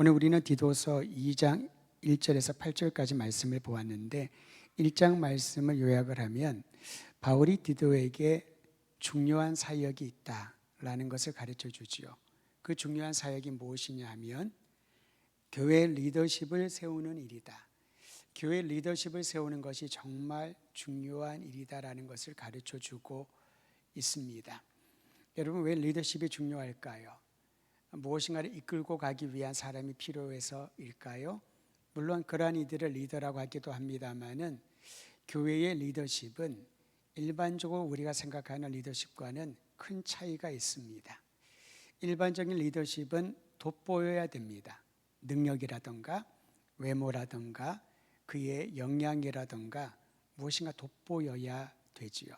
오늘 우리는 디도서 2장 1절에서 8절까지 말씀을 보았는데 1장 말씀을 요약을 하면 바울이 디도에게 중요한 사역이 있다라는 것을 가르쳐 주지요. 그 중요한 사역이 무엇이냐 하면 교회 리더십을 세우는 일이다. 교회 리더십을 세우는 것이 정말 중요한 일이다라는 것을 가르쳐 주고 있습니다. 여러분, 왜 리더십이 중요할까요? 무엇인가를 이끌고 가기 위한 사람이 필요해서일까요? 물론 그러한 이들을 리더라고 하기도 합니다만은 교회의 리더십은 일반적으로 우리가 생각하는 리더십과는 큰 차이가 있습니다. 일반적인 리더십은 돋보여야 됩니다. 능력이라든가 외모라든가 그의 역량이라든가 무엇인가 돋보여야 되지요.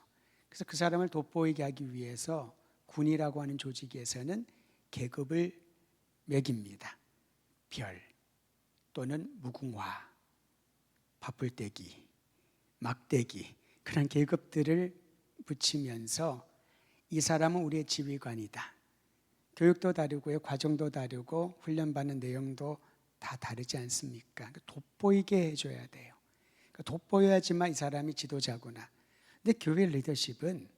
그래서 그 사람을 돋보이게 하기 위해서 군이라고 하는 조직에서는 계급을 매깁니다. 별 또는 무궁화, 바풀떼기, 막대기 그런 계급들을 붙이면서 이 사람은 우리의 지휘관이다. 교육도 다르고요, 과정도 다르고 훈련받는 내용도 다 다르지 않습니까? 돋보이게 해줘야 돼요. 돋보여야지만 이 사람이 지도자구나. 근데 교회 리더십은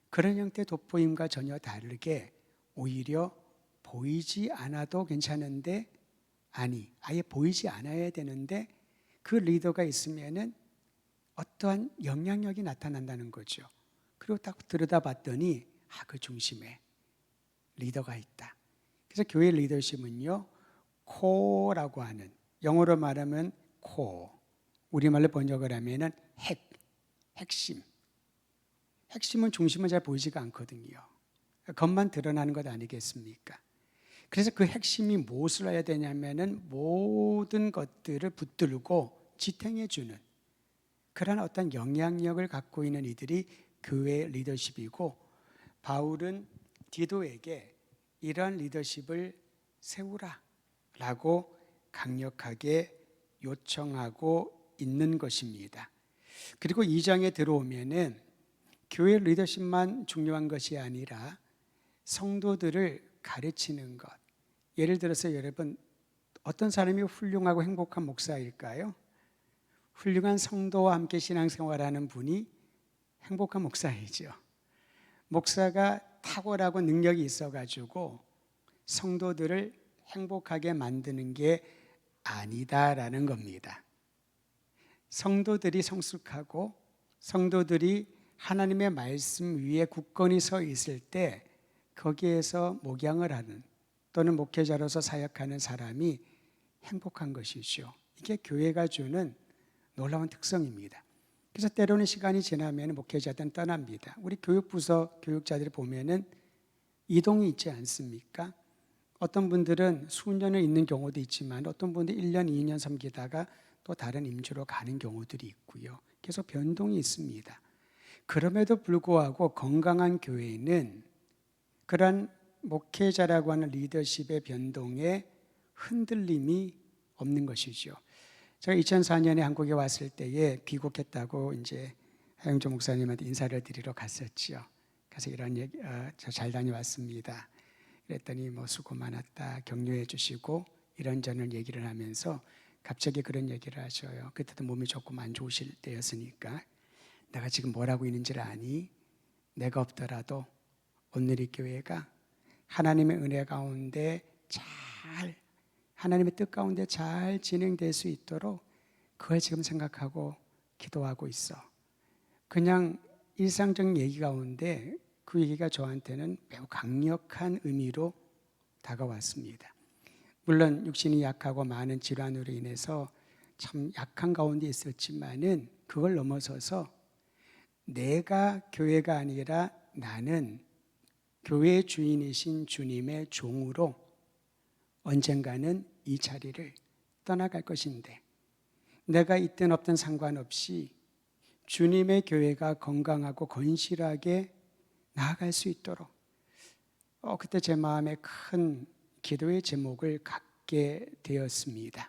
그런 형태의 돋보임과 전혀 다르게 오히려 보이지 않아도 괜찮은데 아예 보이지 않아야 되는데 그 리더가 있으면은 어떠한 영향력이 나타난다는 거죠. 그리고 딱 들여다봤더니 그 중심에 리더가 있다. 그래서 교회 리더십은요, 코어라고 하는, 영어로 말하면 코어, 우리말로 번역을 하면은 핵심. 핵심은 중심은 잘 보이지가 않거든요. 겉만 드러나는 것 아니겠습니까? 그래서 그 핵심이 무엇을 해야 되냐면은 모든 것들을 붙들고 지탱해주는 그런 어떤 영향력을 갖고 있는 이들이 교회 리더십이고, 바울은 디도에게 이러한 리더십을 세우라라고 강력하게 요청하고 있는 것입니다. 그리고 2장에 들어오면은 교회 리더십만 중요한 것이 아니라 성도들을 가르치는 것. 예를 들어서 여러분, 어떤 사람이 훌륭하고 행복한 목사일까요? 훌륭한 성도와 함께 신앙생활하는 분이 행복한 목사이죠. 목사가 탁월하고 능력이 있어가지고 성도들을 행복하게 만드는 게 아니다라는 겁니다. 성도들이 성숙하고 성도들이 하나님의 말씀 위에 굳건히 서 있을 때 거기에서 목양을 하는 또는 목회자로서 사역하는 사람이 행복한 것이죠. 이게 교회가 주는 놀라운 특성입니다. 그래서 때로는 시간이 지나면 목회자들은 떠납니다. 우리 교육부서 교육자들이 보면은 이동이 있지 않습니까? 어떤 분들은 수년을 있는 경우도 있지만 어떤 분들은 1년, 2년 섬기다가 또 다른 임주로 가는 경우들이 있고요. 계속 변동이 있습니다. 그럼에도 불구하고 건강한 교회는 그런 목회자라고 하는 리더십의 변동에 흔들림이 없는 것이죠. 제가 2004년에 한국에 왔을 때에 귀국했다고 이제 하영조 목사님한테 인사를 드리러 갔었죠. 그래서 이런 얘기, 저 잘 다녀왔습니다. 그랬더니 뭐 수고 많았다 격려해 주시고 이런저런 얘기를 하면서 갑자기 그런 얘기를 하셔요. 그때도 몸이 조금 안 좋으실 때였으니까 내가 지금 뭘 하고 있는지를 아니? 내가 없더라도 오늘의 교회가 하나님의 은혜 가운데 잘, 하나님의 뜻 가운데 잘 진행될 수 있도록 그걸 지금 생각하고 기도하고 있어. 그냥 일상적인 얘기 가운데 그 얘기가 저한테는 매우 강력한 의미로 다가왔습니다. 물론 육신이 약하고 많은 질환으로 인해서 참 약한 가운데 있었지만은 그걸 넘어서서 내가 교회가 아니라 나는 교회의 주인이신 주님의 종으로 언젠가는 이 자리를 떠나갈 것인데 내가 있든 없든 상관없이 주님의 교회가 건강하고 건실하게 나아갈 수 있도록 그때 제 마음에 큰 기도의 제목을 갖게 되었습니다.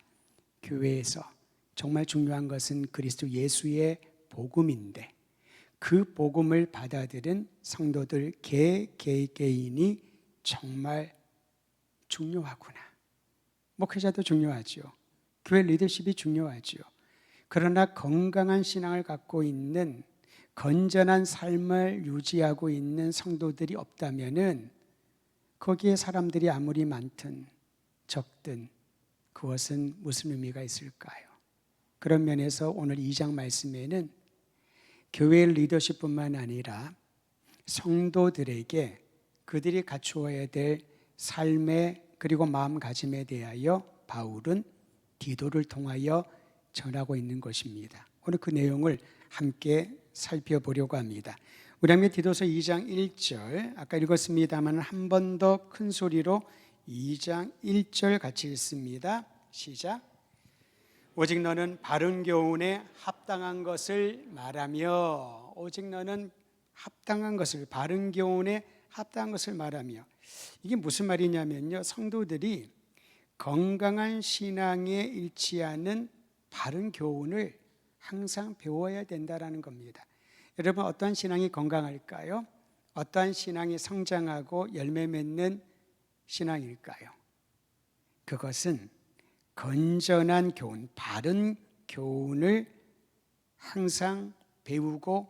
교회에서 정말 중요한 것은 그리스도 예수의 복음인데 그 복음을 받아들인 성도들 개인이 정말 중요하구나. 목회자도 중요하죠. 교회 리더십이 중요하죠. 그러나 건강한 신앙을 갖고 있는 건전한 삶을 유지하고 있는 성도들이 없다면은 거기에 사람들이 아무리 많든 적든 그것은 무슨 의미가 있을까요? 그런 면에서 오늘 2장 말씀에는 교회 리더십뿐만 아니라 성도들에게 그들이 갖추어야 될 삶의 그리고 마음가짐에 대하여 바울은 디도를 통하여 전하고 있는 것입니다. 오늘 그 내용을 함께 살펴보려고 합니다. 우리 함께 디도서 2장 1절 아까 읽었습니다만 한 번 더 큰 소리로 2장 1절 같이 읽습니다. 시작. 오직 너는 바른 교훈에 합당한 것을 말하며, 오직 너는 합당한 것을, 바른 교훈에 합당한 것을 말하며. 이게 무슨 말이냐면요, 성도들이 건강한 신앙에 일치하는 바른 교훈을 항상 배워야 된다라는 겁니다. 여러분, 어떠한 신앙이 건강할까요? 어떠한 신앙이 성장하고 열매 맺는 신앙일까요? 그것은 건전한 교훈, 바른 교훈을 항상 배우고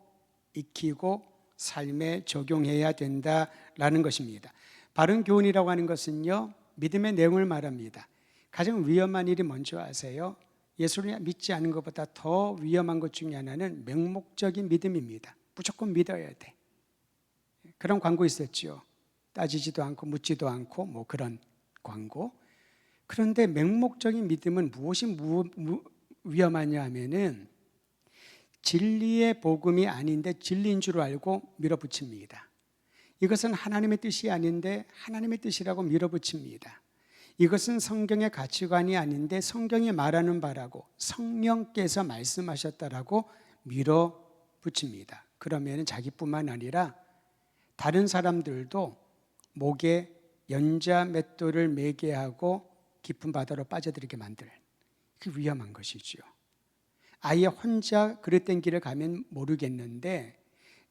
익히고 삶에 적용해야 된다라는 것입니다. 바른 교훈이라고 하는 것은요, 믿음의 내용을 말합니다. 가장 위험한 일이 뭔지 아세요? 예수를 믿지 않는 것보다 더 위험한 것 중에 하나는 맹목적인 믿음입니다. 무조건 믿어야 돼. 그런 광고 있었죠. 따지지도 않고 묻지도 않고 뭐 그런 광고. 그런데 맹목적인 믿음은 무엇이 위험하냐 하면은 진리의 복음이 아닌데 진리인 줄 알고 밀어붙입니다. 이것은 하나님의 뜻이 아닌데 하나님의 뜻이라고 밀어붙입니다. 이것은 성경의 가치관이 아닌데 성경이 말하는 바라고 성령께서 말씀하셨다라고 밀어붙입니다. 그러면 자기뿐만 아니라 다른 사람들도 목에 연자 맷돌을 매게 하고 깊은 바다로 빠져들게 만들, 그게 위험한 것이죠. 아예 혼자 그릇된 길을 가면 모르겠는데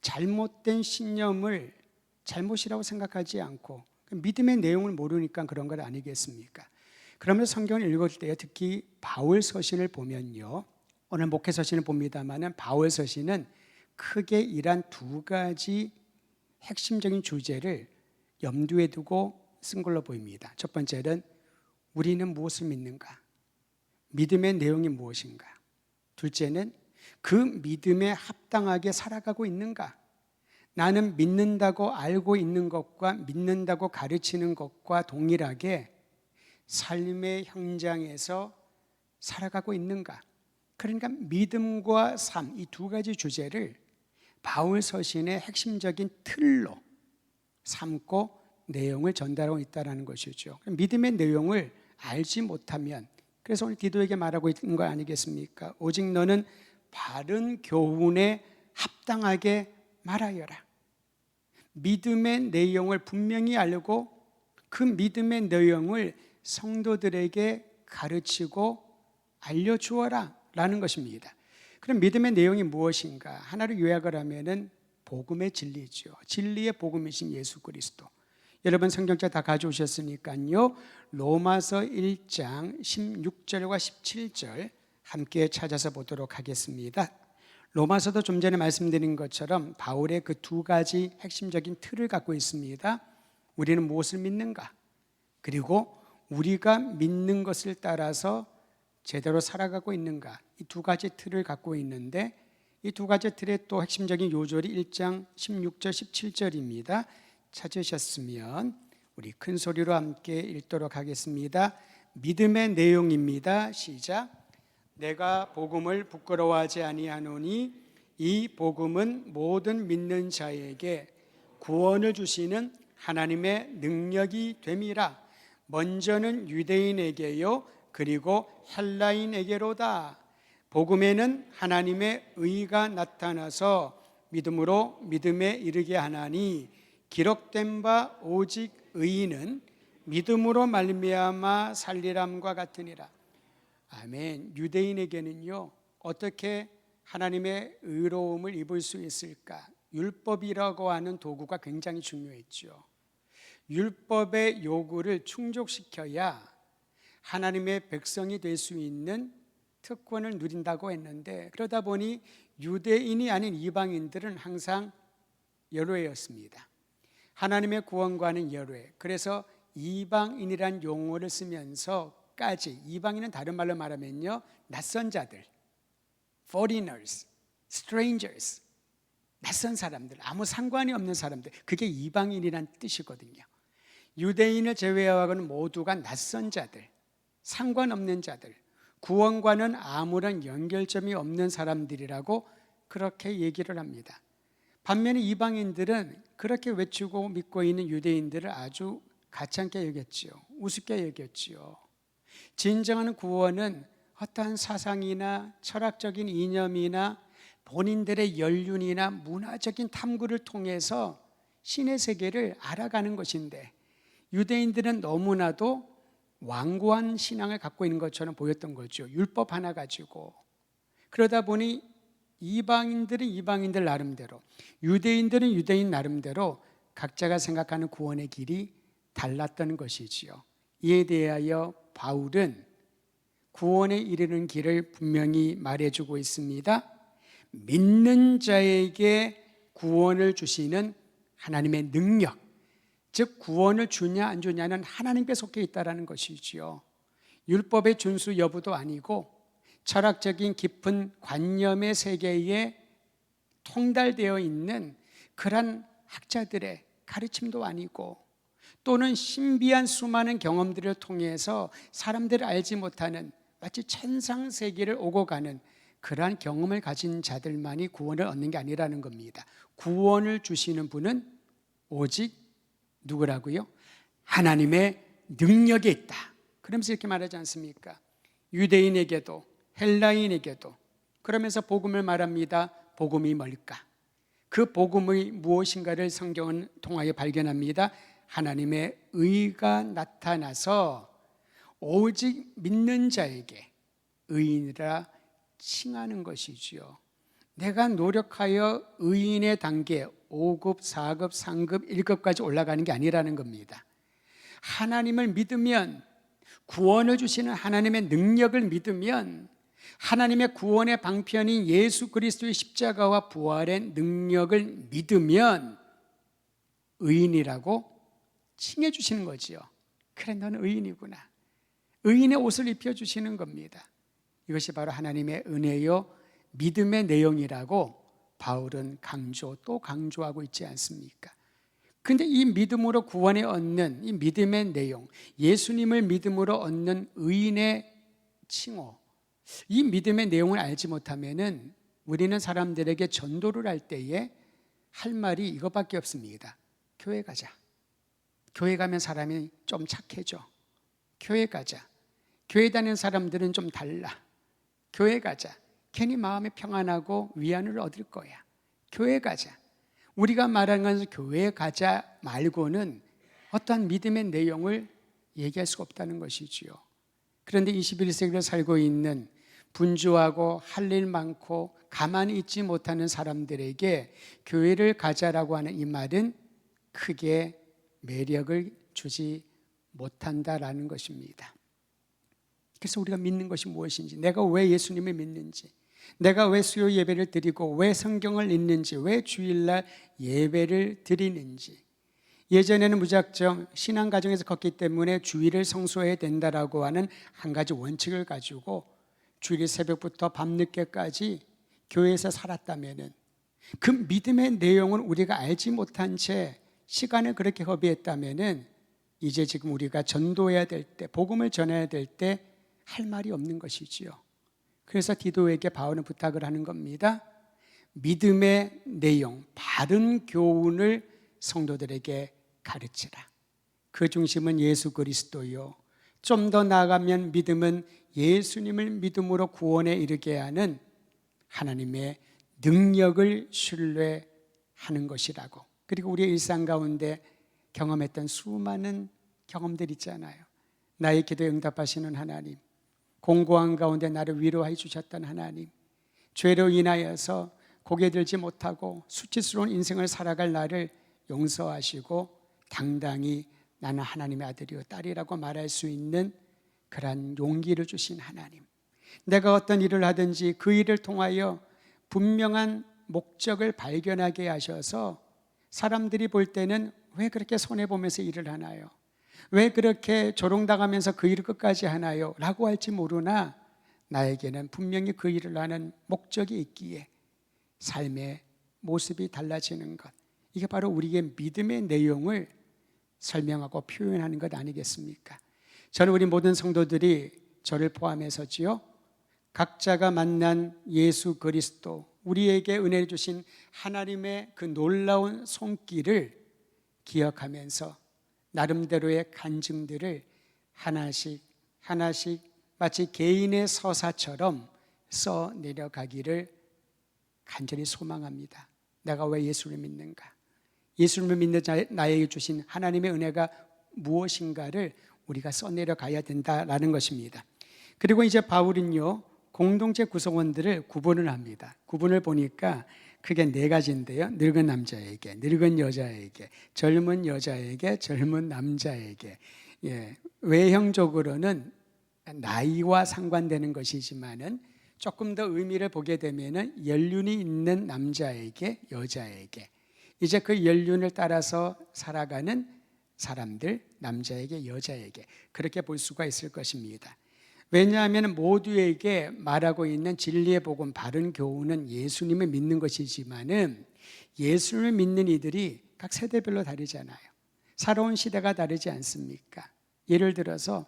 잘못된 신념을 잘못이라고 생각하지 않고 믿음의 내용을 모르니까 그런 것 아니겠습니까? 그러면서 성경을 읽을 때 특히 바울 서신을 보면요, 오늘 목회 서신을 봅니다만 바울 서신은 크게 이란 두 가지 핵심적인 주제를 염두에 두고 쓴 걸로 보입니다. 첫 번째는 우리는 무엇을 믿는가? 믿음의 내용이 무엇인가? 둘째는 그 믿음에 합당하게 살아가고 있는가? 나는 믿는다고 알고 있는 것과 믿는다고 가르치는 것과 동일하게 삶의 현장에서 살아가고 있는가? 그러니까 믿음과 삶, 이 두 가지 주제를 바울 서신의 핵심적인 틀로 삼고 내용을 전달하고 있다는 것이죠. 믿음의 내용을 알지 못하면, 그래서 오늘 디도에게 말하고 있는 거 아니겠습니까? 오직 너는 바른 교훈에 합당하게 말하여라. 믿음의 내용을 분명히 알고 그 믿음의 내용을 성도들에게 가르치고 알려주어라 라는 것입니다. 그럼 믿음의 내용이 무엇인가? 하나로 요약을 하면은 복음의 진리죠. 진리의 복음이신 예수 그리스도. 여러분 성경책 다 가져오셨으니까요, 로마서 1장 16절과 17절 함께 찾아서 보도록 하겠습니다. 로마서도 좀 전에 말씀드린 것처럼 바울의 그 두 가지 핵심적인 틀을 갖고 있습니다. 우리는 무엇을 믿는가? 그리고 우리가 믿는 것을 따라서 제대로 살아가고 있는가? 이 두 가지 틀을 갖고 있는데, 이 두 가지 틀의 또 핵심적인 요절이 1장 16절 17절입니다. 찾으셨으면 우리 큰 소리로 함께 읽도록 하겠습니다. 믿음의 내용입니다. 시작. 내가 복음을 부끄러워하지 아니하노니 이 복음은 모든 믿는 자에게 구원을 주시는 하나님의 능력이 됨이라. 먼저는 유대인에게요 그리고 헬라인에게로다. 복음에는 하나님의 의가 나타나서 믿음으로 믿음에 이르게 하나니 기록된 바 오직 의인은 믿음으로 말미암아 살리람과 같으니라. 아멘. 유대인에게는요 어떻게 하나님의 의로움을 입을 수 있을까? 율법이라고 하는 도구가 굉장히 중요했죠. 율법의 요구를 충족시켜야 하나님의 백성이 될 수 있는 특권을 누린다고 했는데, 그러다 보니 유대인이 아닌 이방인들은 항상 열외였습니다. 하나님의 구원과는 열외. 그래서 이방인이란 용어를 쓰면서까지, 이방인은 다른 말로 말하면요, 낯선 자들, foreigners, strangers, 낯선 사람들, 아무 상관이 없는 사람들, 그게 이방인이란 뜻이거든요. 유대인을 제외하고는 모두가 낯선 자들, 상관없는 자들, 구원과는 아무런 연결점이 없는 사람들이라고 그렇게 얘기를 합니다. 반면에 이방인들은 그렇게 외치고 믿고 있는 유대인들을 아주 가찮게 여겼지요. 우습게 여겼지요. 진정한 구원은 어떠한 사상이나 철학적인 이념이나 본인들의 연륜이나 문화적인 탐구를 통해서 신의 세계를 알아가는 것인데, 유대인들은 너무나도 완고한 신앙을 갖고 있는 것처럼 보였던 거죠. 율법 하나 가지고. 그러다 보니 이방인들은 이방인들 나름대로, 유대인들은 유대인 나름대로 각자가 생각하는 구원의 길이 달랐던 것이지요. 이에 대하여 바울은 구원에 이르는 길을 분명히 말해주고 있습니다. 믿는 자에게 구원을 주시는 하나님의 능력, 즉 구원을 주냐 안 주냐는 하나님께 속해 있다는 것이지요. 율법의 준수 여부도 아니고 철학적인 깊은 관념의 세계에 통달되어 있는 그런 학자들의 가르침도 아니고, 또는 신비한 수많은 경험들을 통해서 사람들을 알지 못하는 마치 천상세계를 오고 가는 그러한 경험을 가진 자들만이 구원을 얻는 게 아니라는 겁니다. 구원을 주시는 분은 오직 누구라고요? 하나님의 능력에 있다. 그러면서 이렇게 말하지 않습니까? 유대인에게도 헬라인에게도. 그러면서 복음을 말합니다. 복음이 뭘까? 그 복음이 무엇인가를 성경은 통하여 발견합니다. 하나님의 의가 나타나서 오직 믿는 자에게 의인이라 칭하는 것이지요. 내가 노력하여 의인의 단계 5급, 4급, 3급, 1급까지 올라가는 게 아니라는 겁니다. 하나님을 믿으면, 구원을 주시는 하나님의 능력을 믿으면, 하나님의 구원의 방편인 예수 그리스도의 십자가와 부활의 능력을 믿으면 의인이라고 칭해 주시는 거지요. 그래, 너는 의인이구나. 의인의 옷을 입혀주시는 겁니다. 이것이 바로 하나님의 은혜요 믿음의 내용이라고 바울은 또 강조하고 있지 않습니까? 그런데 이 믿음으로 구원에 얻는 이 믿음의 내용, 예수님을 믿음으로 얻는 의인의 칭호, 이 믿음의 내용을 알지 못하면은 우리는 사람들에게 전도를 할 때에 할 말이 이것밖에 없습니다. 교회 가자. 교회 가면 사람이 좀 착해져. 교회 가자. 교회 다니는 사람들은 좀 달라. 교회 가자. 괜히 마음이 평안하고 위안을 얻을 거야. 교회 가자. 우리가 말하는 것은 교회 가자 말고는 어떠한 믿음의 내용을 얘기할 수가 없다는 것이지요. 그런데 21세기를 살고 있는 분주하고 할 일 많고 가만히 있지 못하는 사람들에게 교회를 가자라고 하는 이 말은 크게 매력을 주지 못한다라는 것입니다. 그래서 우리가 믿는 것이 무엇인지, 내가 왜 예수님을 믿는지, 내가 왜 수요 예배를 드리고 왜 성경을 읽는지, 왜 주일날 예배를 드리는지. 예전에는 무작정 신앙 가정에서 컸기 때문에 주일을 성수해야 된다라고 하는 한 가지 원칙을 가지고 주일 새벽부터 밤늦게까지 교회에서 살았다면은 그 믿음의 내용을 우리가 알지 못한 채 시간을 그렇게 허비했다면은 이제 지금 우리가 전도해야 될 때, 복음을 전해야 될 때 할 말이 없는 것이지요. 그래서 디도에게 바울은 부탁을 하는 겁니다. 믿음의 내용, 바른 교훈을 성도들에게 가르치라. 그 중심은 예수 그리스도요. 좀 더 나아가면 믿음은 예수님을 믿음으로 구원에 이르게 하는 하나님의 능력을 신뢰하는 것이라고. 그리고 우리의 일상 가운데 경험했던 수많은 경험들 있잖아요. 나의 기도에 응답하시는 하나님, 공고한 가운데 나를 위로해 주셨던 하나님, 죄로 인하여서 고개 들지 못하고 수치스러운 인생을 살아갈 나를 용서하시고 당당히 나는 하나님의 아들이요 딸이라고 말할 수 있는 그러한 용기를 주신 하나님, 내가 어떤 일을 하든지 그 일을 통하여 분명한 목적을 발견하게 하셔서 사람들이 볼 때는 왜 그렇게 손해보면서 일을 하나요? 왜 그렇게 조롱당하면서 그 일을 끝까지 하나요? 라고 할지 모르나 나에게는 분명히 그 일을 하는 목적이 있기에 삶의 모습이 달라지는 것, 이게 바로 우리의 믿음의 내용을 설명하고 표현하는 것 아니겠습니까? 저는 우리 모든 성도들이 저를 포함해서지요, 각자가 만난 예수 그리스도, 우리에게 은혜를 주신 하나님의 그 놀라운 손길을 기억하면서 나름대로의 간증들을 하나씩 하나씩 마치 개인의 서사처럼 써 내려가기를 간절히 소망합니다. 내가 왜 예수를 믿는가? 예수를 믿는 나에게 주신 하나님의 은혜가 무엇인가를 우리가 써내려 가야 된다라는 것입니다. 그리고 이제 바울은요, 공동체 구성원들을 구분을 합니다. 구분을 보니까 크게 네 가지인데요. 늙은 남자에게, 늙은 여자에게, 젊은 여자에게, 젊은 남자에게. 외형적으로는 나이와 상관되는 것이지만은 조금 더 의미를 보게 되면은 연륜이 있는 남자에게, 여자에게, 이제 그 연륜을 따라서 살아가는 사람들, 남자에게, 여자에게, 그렇게 볼 수가 있을 것입니다. 왜냐하면 모두에게 말하고 있는 진리의 복음, 바른 교훈은 예수님을 믿는 것이지만은 예수님을 믿는 이들이 각 세대별로 다르잖아요. 살아온 시대가 다르지 않습니까? 예를 들어서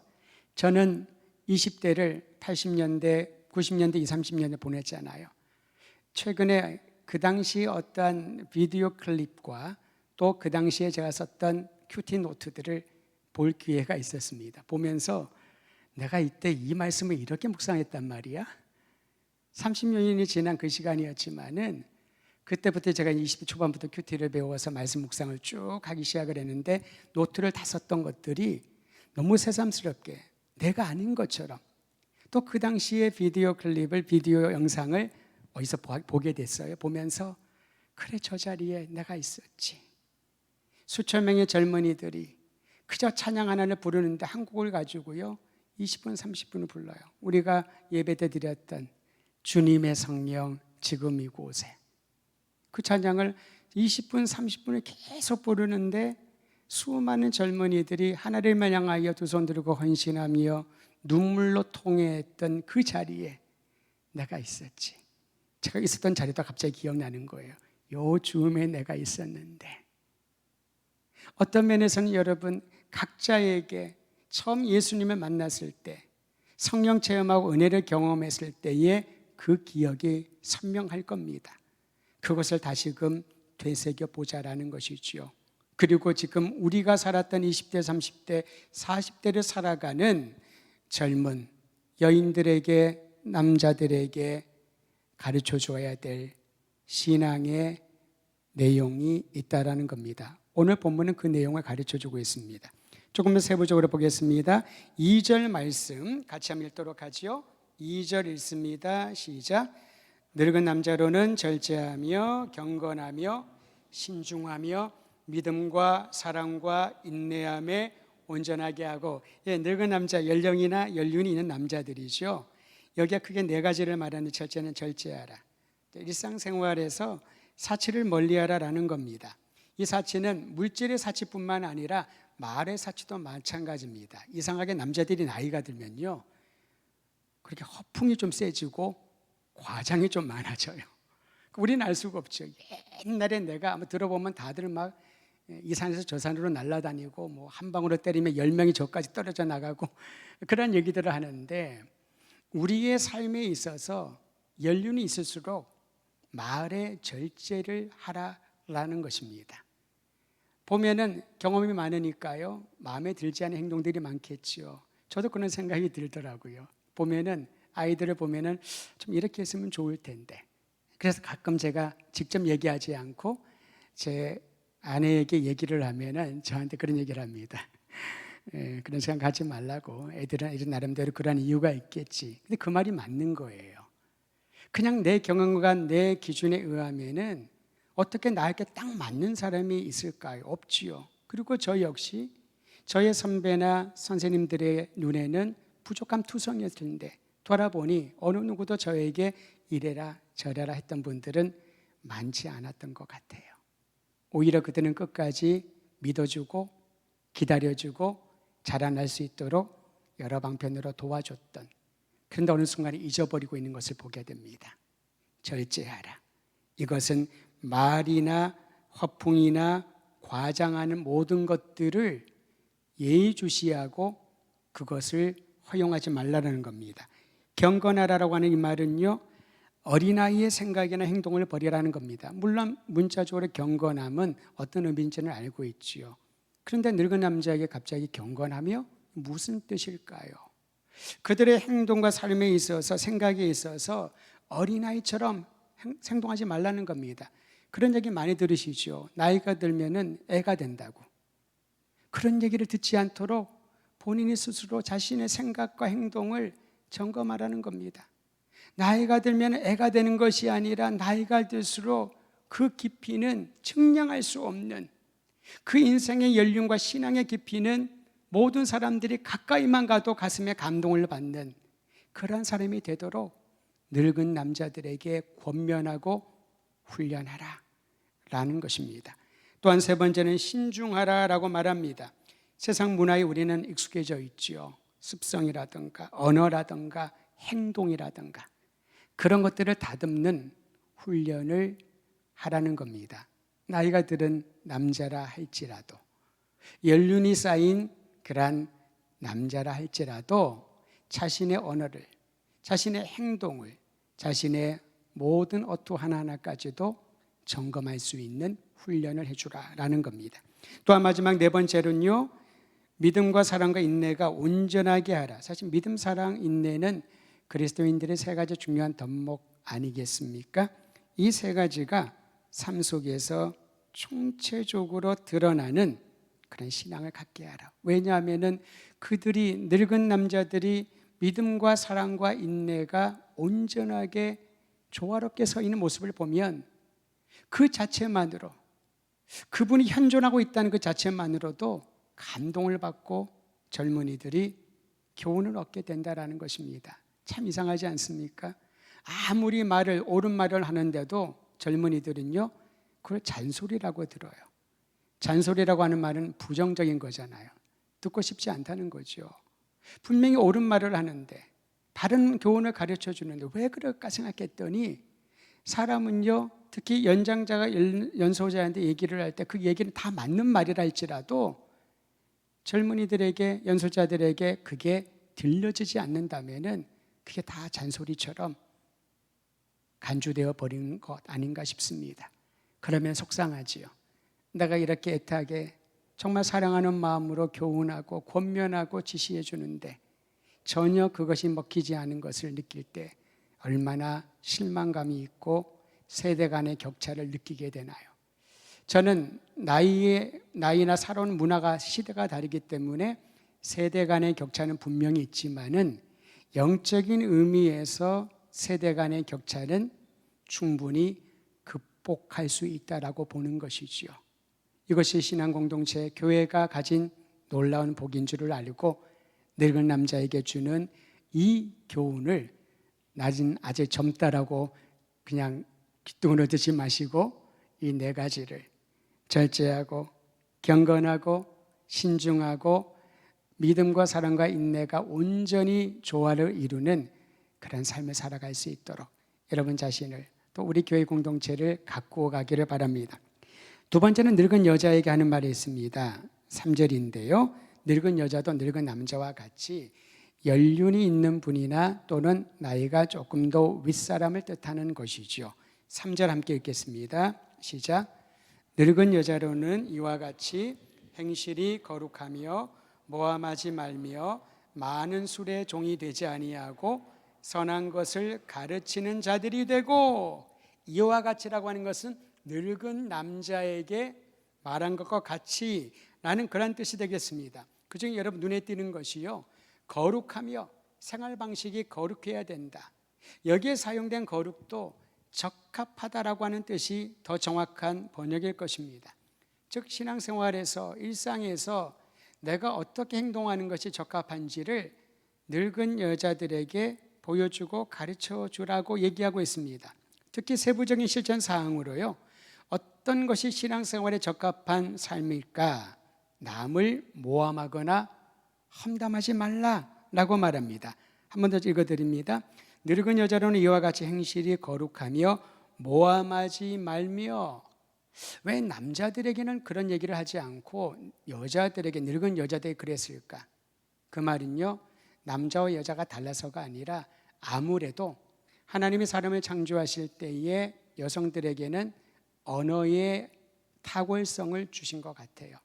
저는 20대를 80년대, 90년대, 20, 30년대 보냈잖아요. 최근에 그 당시 어떠한 비디오 클립과 또 그 당시에 제가 썼던 큐티 노트들을 볼 기회가 있었습니다. 보면서 내가 이때 이 말씀을 이렇게 묵상했단 말이야? 30년이 지난 그 시간이었지만은 그때부터 제가 20대 초반부터 큐티를 배워서 말씀 묵상을 쭉 하기 시작을 했는데 노트를 다 썼던 것들이 너무 새삼스럽게 내가 아닌 것처럼, 또 그 당시에 비디오 클립을, 비디오 영상을 어디서 보게 됐어요. 보면서 그래, 저 자리에 내가 있었지. 수천 명의 젊은이들이 그저 찬양 하나를 부르는데 한 곡을 가지고요 20분, 30분을 불러요. 우리가 예배 때 드렸던 주님의 성령 지금 이곳에, 그 찬양을 20분, 30분을 계속 부르는데 수많은 젊은이들이 하나님을 향하여 두 손 들고 헌신하며 눈물로 통회했던 그 자리에 내가 있었지. 제가 있었던 자리도 갑자기 기억나는 거예요. 요 즈음에 내가 있었는데. 어떤 면에서는 여러분, 각자에게 처음 예수님을 만났을 때, 성령 체험하고 은혜를 경험했을 때의 그 기억이 선명할 겁니다. 그것을 다시금 되새겨 보자라는 것이지요. 그리고 지금 우리가 살았던 20대, 30대, 40대를 살아가는 젊은 여인들에게, 남자들에게 가르쳐 줘야 될 신앙의 내용이 있다라는 겁니다. 오늘 본문은 그 내용을 가르쳐 주고 있습니다. 조금 더 세부적으로 보겠습니다. 2절 말씀 같이 한번 읽도록 하죠. 2절 읽습니다. 시작. 늙은 남자로는 절제하며 경건하며 신중하며 믿음과 사랑과 인내함에 온전하게 하고, 늙은 남자, 연령이나 연륜이 있는 남자들이죠. 여기가 크게 네 가지를 말하는 첫째는 절제하라. 일상생활에서 사치를 멀리하라라는 겁니다. 이 사치는 물질의 사치뿐만 아니라 말의 사치도 마찬가지입니다. 이상하게 남자들이 나이가 들면요 그렇게 허풍이 좀 세지고 과장이 좀 많아져요. 우리는 알 수가 없죠. 옛날에 내가 아마 들어보면 다들 막 이 산에서 저 산으로 날아다니고 뭐 한 방울을 때리면 10명이 저까지 떨어져 나가고 그런 얘기들을 하는데, 우리의 삶에 있어서 연륜이 있을수록 말에 절제를 하라라는 것입니다. 보면은 경험이 많으니까요 마음에 들지 않은 행동들이 많겠죠. 저도 그런 생각이 들더라고요. 보면은 아이들을 보면은 좀 이렇게 했으면 좋을 텐데, 그래서 가끔 제가 직접 얘기하지 않고 제 아내에게 얘기를 하면은 저한테 그런 얘기를 합니다. 그런 생각 하지 말라고. 애들은 나름대로 그런 이유가 있겠지. 근데 그 말이 맞는 거예요. 그냥 내 경험과 내 기준에 의하면은 어떻게 나에게 딱 맞는 사람이 있을까요? 없지요. 그리고 저 역시 저의 선배나 선생님들의 눈에는 부족함 투성이었을 텐데 돌아보니 어느 누구도 저에게 이래라 저래라 했던 분들은 많지 않았던 것 같아요. 오히려 그들은 끝까지 믿어주고 기다려주고 자라날 수 있도록 여러 방편으로 도와줬던, 그런데 어느 순간에 잊어버리고 있는 것을 보게 됩니다. 절제하라. 이것은 말이나 화풍이나 과장하는 모든 것들을 예의주시하고 그것을 허용하지 말라는 겁니다. 경건하라라고 하는 이 말은요, 어린아이의 생각이나 행동을 버리라는 겁니다. 물론 문자적으로 경건함은 어떤 의미인지는 알고 있지요. 그런데 늙은 남자에게 갑자기 경건하며 무슨 뜻일까요? 그들의 행동과 삶에 있어서, 생각에 있어서 어린아이처럼 행동하지 말라는 겁니다. 그런 얘기 많이 들으시죠. 나이가 들면은 애가 된다고. 그런 얘기를 듣지 않도록 본인이 스스로 자신의 생각과 행동을 점검하라는 겁니다. 나이가 들면 애가 되는 것이 아니라 나이가 들수록 그 깊이는 측량할 수 없는, 그 인생의 연륜과 신앙의 깊이는 모든 사람들이 가까이만 가도 가슴에 감동을 받는 그런 사람이 되도록 늙은 남자들에게 권면하고 훈련하라 라는 것입니다. 또한 세 번째는 신중하라라고 말합니다. 세상 문화에 우리는 익숙해져 있지요. 습성이라든가 언어라든가 행동이라든가 그런 것들을 다듬는 훈련을 하라는 겁니다. 나이가 들은 남자라 할지라도, 연륜이 쌓인 그러한 남자라 할지라도 자신의 언어를, 자신의 행동을, 자신의 모든 어투 하나하나까지도 점검할 수 있는 훈련을 해주라라는 겁니다. 또한 마지막 네 번째로는요, 믿음과 사랑과 인내가 온전하게 하라. 사실 믿음, 사랑, 인내는 그리스도인들의 세 가지 중요한 덕목 아니겠습니까? 이 세 가지가 삶 속에서 총체적으로 드러나는 그런 신앙을 갖게 하라. 왜냐하면 그들이, 늙은 남자들이 믿음과 사랑과 인내가 온전하게 조화롭게 서 있는 모습을 보면 그 자체만으로, 그분이 현존하고 있다는 그 자체만으로도 감동을 받고 젊은이들이 교훈을 얻게 된다는 것입니다. 참 이상하지 않습니까? 아무리 옳은 말을 하는데도 젊은이들은요, 그걸 잔소리라고 들어요. 잔소리라고 하는 말은 부정적인 거잖아요. 듣고 싶지 않다는 거죠. 분명히 옳은 말을 하는데, 바른 교훈을 가르쳐 주는데 왜 그럴까 생각했더니, 사람은요, 특히 연장자가 연소자한테 얘기를 할 때 그 얘기는 다 맞는 말이라 할지라도 젊은이들에게, 연소자들에게 그게 들려지지 않는다면은 그게 다 잔소리처럼 간주되어 버린 것 아닌가 싶습니다. 그러면 속상하지요. 내가 이렇게 애타게 정말 사랑하는 마음으로 교훈하고 권면하고 지시해 주는데 전혀 그것이 먹히지 않은 것을 느낄 때 얼마나 실망감이 있고 세대 간의 격차를 느끼게 되나요? 저는 나이나 살아온 문화가, 시대가 다르기 때문에 세대 간의 격차는 분명히 있지만은 영적인 의미에서 세대 간의 격차는 충분히 극복할 수 있다라고 보는 것이지요. 이것이 신앙 공동체, 교회가 가진 놀라운 복인 줄을 알고 늙은 남자에게 주는 이 교훈을 나는 아직 젊다라고 그냥 귓등으로 듣지 마시고 이 네 가지를 절제하고 경건하고 신중하고 믿음과 사랑과 인내가 온전히 조화를 이루는 그런 삶을 살아갈 수 있도록 여러분 자신을, 또 우리 교회 공동체를 가꾸어 가기를 바랍니다. 두 번째는 늙은 여자에게 하는 말이 있습니다. 3절인데요. 늙은 여자도 늙은 남자와 같이 연륜이 있는 분이나 또는 나이가 조금 더 윗사람을 뜻하는 것이죠. 3절 함께 읽겠습니다. 시작. 늙은 여자로는 이와 같이 행실이 거룩하며 모함하지 말며 많은 술의 종이 되지 아니하고 선한 것을 가르치는 자들이 되고, 이와 같이라고 하는 것은 늙은 남자에게 말한 것과 같이 라는 그런 뜻이 되겠습니다. 그중에 여러분 눈에 띄는 것이요, 거룩하며 생활 방식이 거룩해야 된다. 여기에 사용된 거룩도 적합하다라고 하는 뜻이 더 정확한 번역일 것입니다. 즉 신앙생활에서, 일상에서 내가 어떻게 행동하는 것이 적합한지를 늙은 여자들에게 보여주고 가르쳐 주라고 얘기하고 있습니다. 특히 세부적인 실천 사항으로요. 어떤 것이 신앙생활에 적합한 삶일까? 남을 모함하거나 험담하지 말라라고 말합니다. 한 번 더 읽어드립니다. 늙은 여자로는 이와 같이 행실이 거룩하며 모함하지 말며. 왜 남자들에게는 그런 얘기를 하지 않고 여자들에게, 늙은 여자들에게 그랬을까? 그 말은요, 남자와 여자가 달라서가 아니라 아무래도 하나님이 사람을 창조하실 때에 여성들에게는 언어의 탁월성을 주신 것 같아요.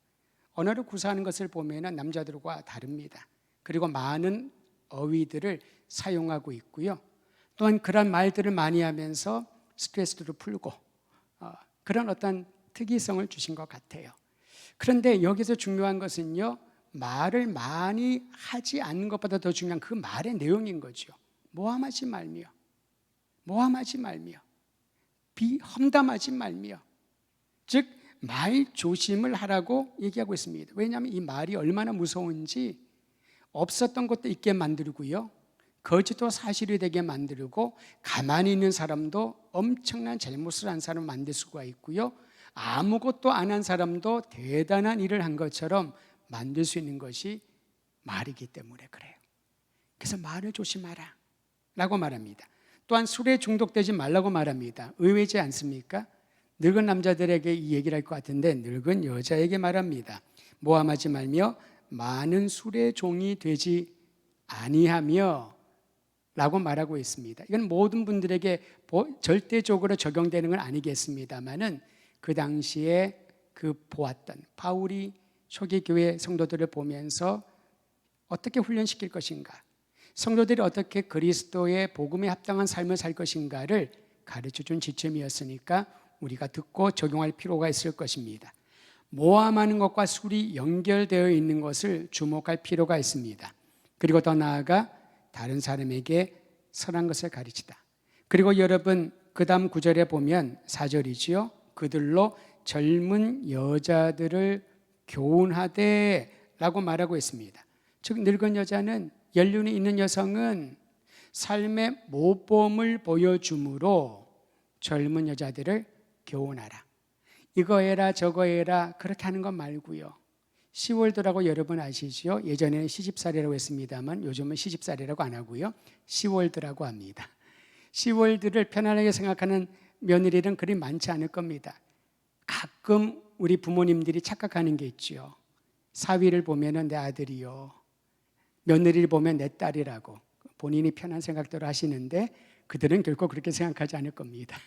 언어를 구사하는 것을 보면 남자들과 다릅니다. 그리고 많은 어휘들을 사용하고 있고요. 또한 그런 말들을 많이 하면서 스트레스를 풀고 그런 어떤 특이성을 주신 것 같아요. 그런데 여기서 중요한 것은요, 말을 많이 하지 않는 것보다 더 중요한 그 말의 내용인 거죠. 모함하지 말며, 모함하지 말며, 험담하지 말며, 즉 말 조심을 하라고 얘기하고 있습니다. 왜냐하면 이 말이 얼마나 무서운지 없었던 것도 있게 만들고요, 거짓도 사실이 되게 만들고, 가만히 있는 사람도 엄청난 잘못을 한 사람을 만들 수가 있고요, 아무것도 안 한 사람도 대단한 일을 한 것처럼 만들 수 있는 것이 말이기 때문에 그래요. 그래서 말을 조심하라 라고 말합니다. 또한 술에 중독되지 말라고 말합니다. 의외지 않습니까? 늙은 남자들에게 이 얘기를 할 것 같은데 늙은 여자에게 말합니다. 모함하지 말며 많은 술의 종이 되지 아니하며 라고 말하고 있습니다. 이건 모든 분들에게 절대적으로 적용되는 건 아니겠습니다만은 그 당시에 그 보았던 바울이 초기 교회 성도들을 보면서 어떻게 훈련시킬 것인가, 성도들이 어떻게 그리스도의 복음에 합당한 삶을 살 것인가를 가르쳐준 지침이었으니까 우리가 듣고 적용할 필요가 있을 것입니다. 모함하는 것과 술이 연결되어 있는 것을 주목할 필요가 있습니다. 그리고 더 나아가 다른 사람에게 선한 것을 가르치다. 그리고 여러분 그 다음 구절에 보면 4절이지요. 그들로 젊은 여자들을 교훈하되 라고 말하고 있습니다. 즉 늙은 여자는, 연륜이 있는 여성은 삶의 모범을 보여주므로 젊은 여자들을 교훈하라. 이거 해라 저거 해라 그렇게 하는 것 말고요. 시월드라고 여러분 아시죠? 예전에는 시집살이라고 했습니다만 요즘은 시집살이라고 안 하고요, 시월드라고 합니다. 시월드를 편안하게 생각하는 며느리는 그리 많지 않을 겁니다. 가끔 우리 부모님들이 착각하는 게 있죠. 사위를 보면 내 아들이요, 며느리를 보면 내 딸이라고 본인이 편한 생각대로 하시는데 그들은 결코 그렇게 생각하지 않을 겁니다.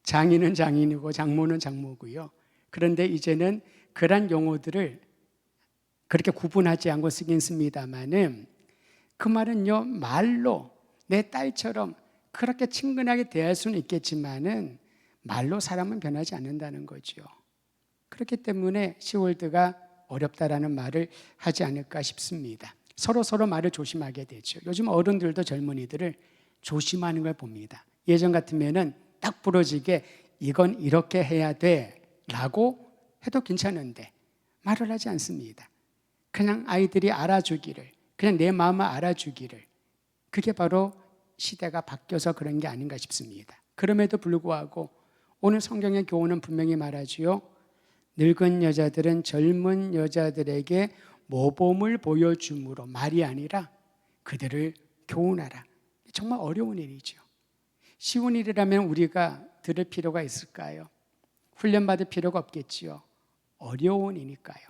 장인은 장인이고 장모는 장모고요. 그런데 이제는 그런 용어들을 그렇게 구분하지 않고 쓰긴 씁니다만은 그 말은요, 말로 내 딸처럼 그렇게 친근하게 대할 수는 있겠지만은 말로 사람은 변하지 않는다는 거죠. 그렇기 때문에 시월드가 어렵다라는 말을 하지 않을까 싶습니다. 서로 말을 조심하게 되죠. 요즘 어른들도 젊은이들을 조심하는 걸 봅니다. 예전 같으면은 딱 부러지게 이건 이렇게 해야 돼 라고 해도 괜찮은데 말을 하지 않습니다. 그냥 아이들이 알아주기를, 그냥 내 마음을 알아주기를. 그게 바로 시대가 바뀌어서 그런 게 아닌가 싶습니다. 그럼에도 불구하고 오늘 성경의 교훈은 분명히 말하지요. 늙은 여자들은 젊은 여자들에게 모범을 보여줌으로, 말이 아니라 그들을 교훈하라. 정말 어려운 일이죠. 쉬운 일이라면 우리가 들을 필요가 있을까요? 훈련받을 필요가 없겠지요. 어려운 일이니까요.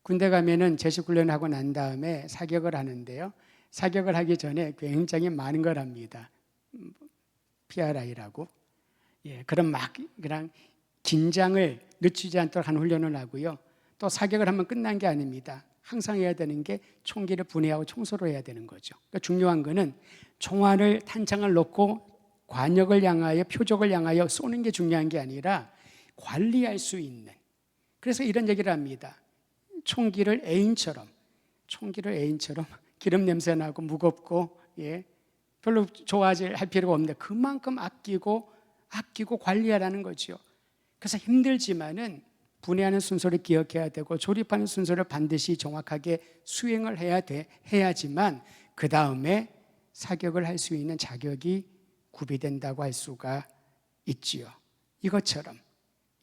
군대 가면은 제식 훈련하고 난 다음에 사격을 하는데요, 사격을 하기 전에 굉장히 많은 걸 합니다. PRI라고. 그럼 막 그냥 긴장을 늦추지 않도록 한 훈련을 하고요. 또 사격을 하면 끝난 게 아닙니다. 항상 해야 되는 게 총기를 분해하고 청소를 해야 되는 거죠. 그러니까 중요한 거는 총알을, 탄창을 놓고 관역을 향하여, 표적을 향하여 쏘는 게 중요한 게 아니라 관리할 수 있는. 그래서 이런 얘기를 합니다. 총기를 애인처럼 기름 냄새 나고 무겁고 별로 좋아하지 할 필요가 없는데 그만큼 아끼고 관리하라는 거죠. 그래서 힘들지만은 분해하는 순서를 기억해야 되고 조립하는 순서를 반드시 정확하게 수행을 해야지만 그 다음에 사격을 할 수 있는 자격이 구비된다고 할 수가 있지요. 이것처럼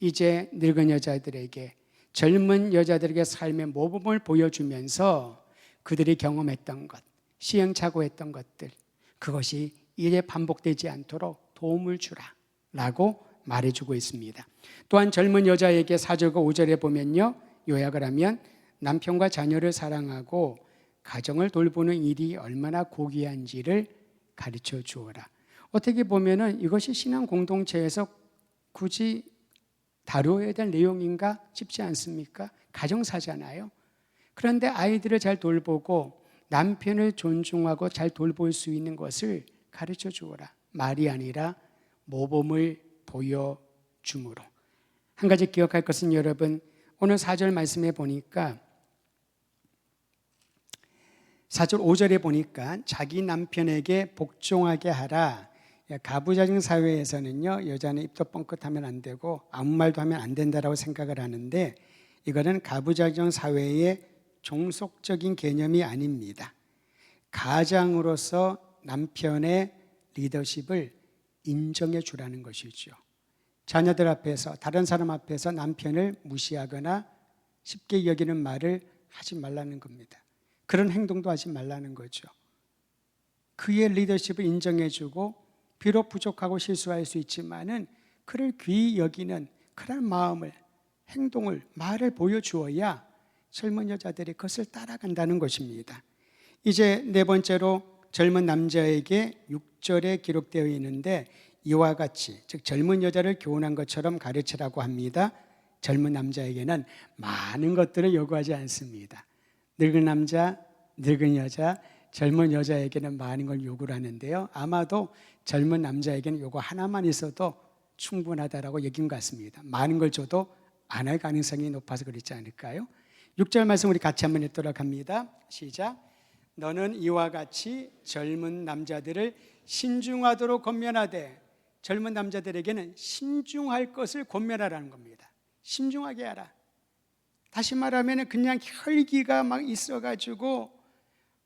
이제 늙은 여자들에게, 젊은 여자들에게 삶의 모범을 보여주면서 그들이 경험했던 것, 시행착오했던 것들, 그것이 이제 반복되지 않도록 도움을 주라 라고 말해주고 있습니다. 또한 젊은 여자에게 4절과 5절에 보면요, 요약을 하면 남편과 자녀를 사랑하고 가정을 돌보는 일이 얼마나 고귀한지를 가르쳐 주어라. 어떻게 보면은 이것이 신앙 공동체에서 굳이 다루어야 될 내용인가 싶지 않습니까? 가정사잖아요. 그런데 아이들을 잘 돌보고 남편을 존중하고 잘 돌볼 수 있는 것을 가르쳐 주어라. 말이 아니라 모범을 보여줌으로. 한 가지 기억할 것은, 여러분, 오늘 4절 말씀에 보니까 4절 5절에 보니까 자기 남편에게 복종하게 하라. 가부장적 사회에서는요, 여자는 입도 뻥끗하면 안 되고 아무 말도 하면 안 된다라고 생각을 하는데, 이거는 가부장적 사회의 종속적인 개념이 아닙니다. 가장으로서 남편의 리더십을 인정해 주라는 것이죠. 자녀들 앞에서, 다른 사람 앞에서 남편을 무시하거나 쉽게 여기는 말을 하지 말라는 겁니다. 그런 행동도 하지 말라는 거죠. 그의 리더십을 인정해 주고, 비록 부족하고 실수할 수 있지만은 그를 귀히 여기는 그런 마음을, 행동을, 말을 보여주어야 젊은 여자들이 그것을 따라간다는 것입니다. 이제 네 번째로 젊은 남자에게 6절에 기록되어 있는데, 이와 같이, 즉 젊은 여자를 교훈한 것처럼 가르치라고 합니다. 젊은 남자에게는 많은 것들을 요구하지 않습니다. 늙은 남자, 늙은 여자, 젊은 여자에게는 많은 걸 요구를 하는데요, 아마도 젊은 남자에게는 요거 하나만 있어도 충분하다라고 여긴 것 같습니다. 많은 걸 줘도 안 할 가능성이 높아서 그렇지 않을까요? 6절 말씀 우리 같이 한번 읽도록 합니다. 시작. 너는 이와 같이 젊은 남자들을 신중하도록 권면하되, 젊은 남자들에게는 신중할 것을 권면하라는 겁니다. 신중하게 하라. 다시 말하면 그냥 혈기가 막 있어가지고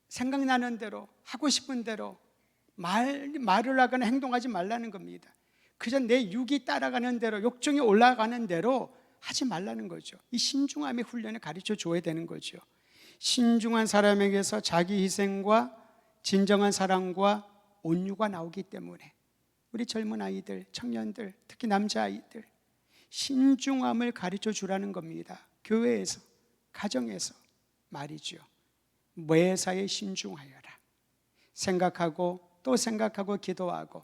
생각나는 대로, 하고 싶은 대로 말을 하거나 행동하지 말라는 겁니다. 그저 내 육이 따라가는 대로, 욕정이 올라가는 대로 하지 말라는 거죠. 이 신중함의 훈련을 가르쳐 줘야 되는 거죠. 신중한 사람에게서 자기 희생과 진정한 사랑과 온유가 나오기 때문에 우리 젊은 아이들, 청년들, 특히 남자아이들, 신중함을 가르쳐 주라는 겁니다. 교회에서, 가정에서 말이죠. 매사에 신중하여라. 생각하고 또 생각하고 기도하고,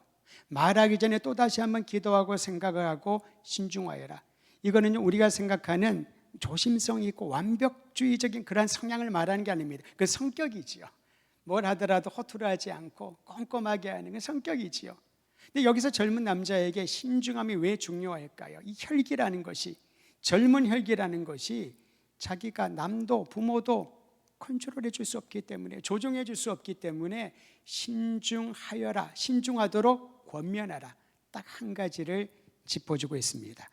말하기 전에 또 다시 한번 기도하고 생각을 하고 신중하여라. 이거는 우리가 생각하는 조심성 있고 완벽주의적인 그런 성향을 말하는 게 아닙니다. 그 성격이지요. 뭘 하더라도 허투루 하지 않고 꼼꼼하게 하는 그 성격이지요. 근데 여기서 젊은 남자에게 신중함이 왜 중요할까요? 이 혈기라는 것이, 젊은 혈기라는 것이 자기가 남도 부모도 컨트롤해 줄 수 없기 때문에, 조종해 줄 수 없기 때문에 신중하여라, 신중하도록 권면하라, 딱 한 가지를 짚어주고 있습니다.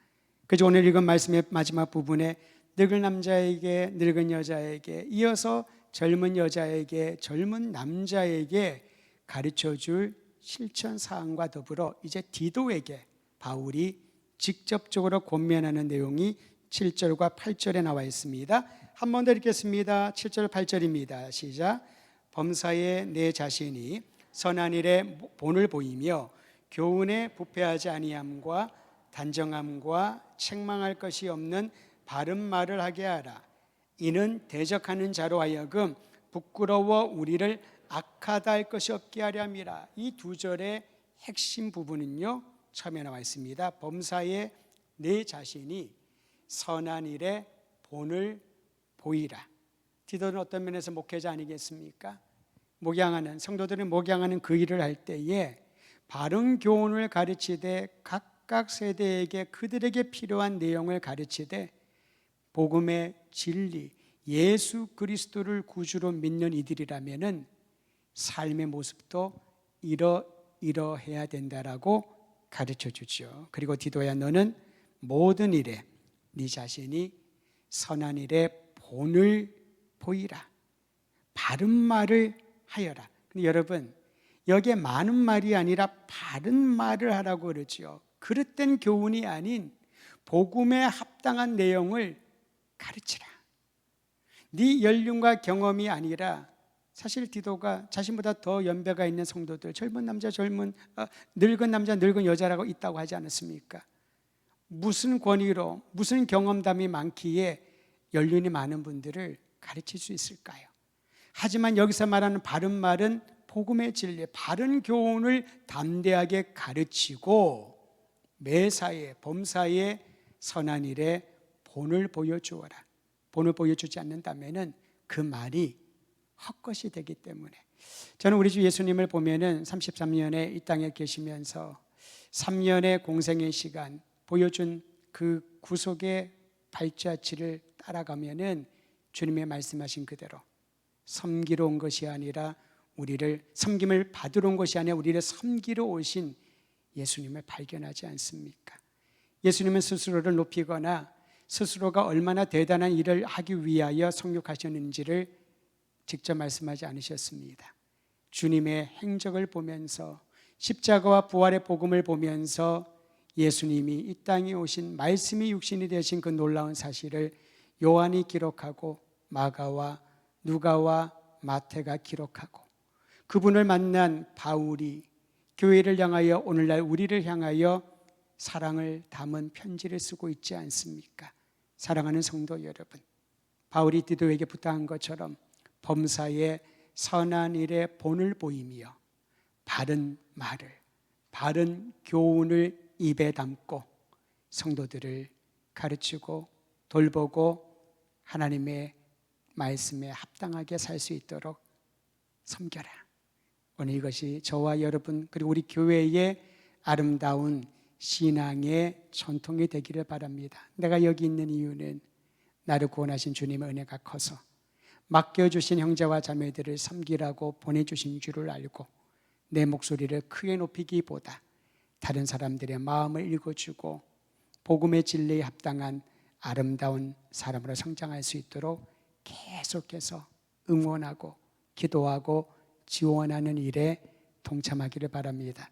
그래서 오늘 읽은 말씀의 마지막 부분에 늙은 남자에게, 늙은 여자에게, 이어서 젊은 여자에게, 젊은 남자에게 가르쳐줄 실천 사항과 더불어 이제 디도에게 바울이 직접적으로 권면하는 내용이 7절과 8절에 나와 있습니다. 한 번 더 읽겠습니다. 7절 8절입니다. 시작. 범사에 내 자신이 선한 일에 본을 보이며 교훈에 부패하지 아니함과 단정함과 책망할 것이 없는 바른 말을 하게 하라. 이는 대적하는 자로 하여금 부끄러워 우리를 악하다 할 것이 없게 하려 함이라. 이 두 절의 핵심 부분은요, 처음에 나와 있습니다. 범사에 내 자신이 선한 일에 본을 보이라. 디도는 어떤 면에서 목회자 아니겠습니까? 목양하는, 성도들은 목양하는 그 일을 할 때에 바른 교훈을 가르치되 각각 세대에게 그들에게 필요한 내용을 가르치되 복음의 진리, 예수 그리스도를 구주로 믿는 이들이라면은 삶의 모습도 이러해야 된다라고 가르쳐 주죠. 그리고 디도야, 너는 모든 일에 네 자신이 선한 일에 본을 보이라. 바른 말을 하여라. 근데 여러분, 여기에 많은 말이 아니라 바른 말을 하라고 그러죠. 그릇된 교훈이 아닌 복음에 합당한 내용을 가르치라. 네 연륜과 경험이 아니라, 사실 디도가 자신보다 더 연배가 있는 성도들, 젊은 남자, 늙은 남자, 늙은 여자라고 있다고 하지 않았습니까? 무슨 권위로, 무슨 경험담이 많기에 연륜이 많은 분들을 가르칠 수 있을까요? 하지만 여기서 말하는 바른 말은 복음의 진리, 바른 교훈을 담대하게 가르치고 매사에, 범사에 선한 일에 본을 보여주어라. 본을 보여주지 않는다면 그 말이 헛것이 되기 때문에, 저는 우리 주 예수님을 보면은 33년에 이 땅에 계시면서 3년의 공생의 시간 보여준 그 구속의 발자취를 따라가면은 주님의 말씀하신 그대로 섬기러 온 것이 아니라 우리를, 섬김을 받으러 온 것이 아니라 우리를 섬기러 오신 예수님을 발견하지 않습니까? 예수님은 스스로를 높이거나 스스로가 얼마나 대단한 일을 하기 위하여 성육하셨는지를 직접 말씀하지 않으셨습니다. 주님의 행적을 보면서, 십자가와 부활의 복음을 보면서 예수님이 이 땅에 오신, 말씀이 육신이 되신 그 놀라운 사실을 요한이 기록하고 마가와 누가와 마태가 기록하고, 그분을 만난 바울이 교회를 향하여, 오늘날 우리를 향하여 사랑을 담은 편지를 쓰고 있지 않습니까? 사랑하는 성도 여러분, 바울이 디도에게 부탁한 것처럼 범사에 선한 일에 본을 보이며 바른 말을, 바른 교훈을 입에 담고 성도들을 가르치고 돌보고 하나님의 말씀에 합당하게 살 수 있도록 섬겨라. 오늘 이것이 저와 여러분, 그리고 우리 교회의 아름다운 신앙의 전통이 되기를 바랍니다. 내가 여기 있는 이유는 나를 구원하신 주님의 은혜가 커서 맡겨주신 형제와 자매들을 섬기라고 보내주신 줄을 알고, 내 목소리를 크게 높이기보다 다른 사람들의 마음을 읽어주고 복음의 진리에 합당한 아름다운 사람으로 성장할 수 있도록 계속해서 응원하고 기도하고 지원하는 일에 동참하기를 바랍니다.